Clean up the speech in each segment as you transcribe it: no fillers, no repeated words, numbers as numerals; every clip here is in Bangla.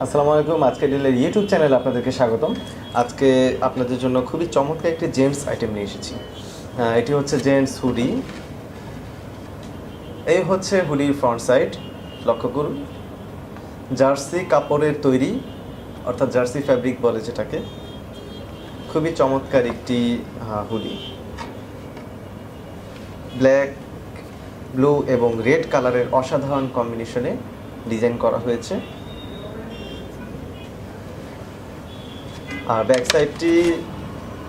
আসসালামু আলাইকুম। আজকেরডেলের ইউটিউব চ্যানেলে আপনাদেরকে স্বাগতম। আজকে আপনাদের জন্য খুবই চমৎকার একটি জেন্টস আইটেম নিয়ে এসেছি। এটি হচ্ছে জেন্টস হুডি। এই হচ্ছে হুডির ফ্রন্ট সাইড, লক্ষ্য করুন। জার্সি কাপড়ের তৈরি, অর্থাৎ জার্সি ফ্যাব্রিক বলে যেটাকে। খুবই চমৎকার একটি হুডি। ব্ল্যাক, ব্লু এবং রেড কালারের অসাধারণ কম্বিনেশনে ডিজাইন করা হয়েছে। আর ব্যাক সাইডটি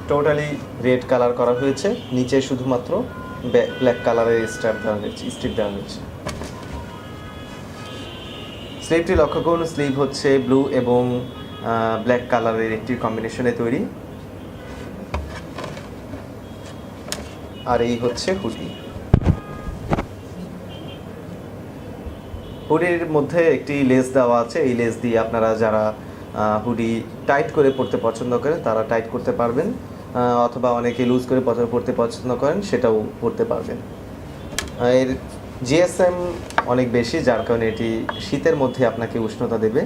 টোটালি রেড কালার করা হয়েছে, নিচে শুধুমাত্র ব্ল্যাক কালারের স্ট্রিপ দেওয়া হয়েছে। স্লিভটি লক্ষ্য করুন, স্লিভ হচ্ছে ব্লু এবং ব্ল্যাক কালারের একটি কম্বিনেশনে তৈরি। আর এই হচ্ছে হুডি। হুডির মধ্যে একটি লেস দেওয়া আছে, এই লেস দিয়ে আপনারা যারা হুডি টাইট করে পরতে পছন্দ করেন তারা টাইট করতে পারবেন, অথবা অনেকে লুজ করে পরতে পছন্দ করেন সেটাও পরতে পারবেন। এর জিএসএম অনেক বেশি, যার কারণে এটি শীতের মধ্যে আপনাকে উষ্ণতা দেবে।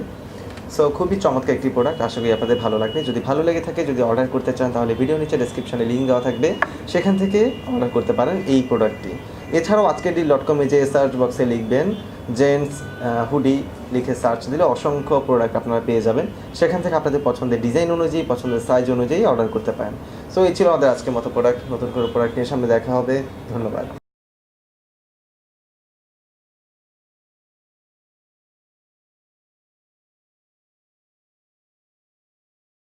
সো খুবই চমৎকার একটি প্রোডাক্ট, আশা করি আপনাদের ভালো লাগবে। যদি ভালো লেগে থাকে, যদি অর্ডার করতে চান, তাহলে ভিডিও নিচে ডেসক্রিপশনে লিঙ্ক দেওয়া থাকবে, সেখান থেকে অর্ডার করতে পারেন এই প্রোডাক্টটি। এছাড়াও আজকেরডেল.com যে সার্চ বক্সে লিখবেন জেন্টস হুডি, লিখে সার্চ দিলে অসংখ্য প্রোডাক্ট আপনারা পেয়ে যাবেন। সেখান থেকে আপনাদের পছন্দের ডিজাইন অনুযায়ী, পছন্দের সাইজ অনুযায়ী অর্ডার করতে পারেন। সো এই ছিল আমাদের আজকের মতো প্রোডাক্ট। নতুন করে প্রোডাক্ট নিয়ে সামনে দেখা হবে। ধন্যবাদ।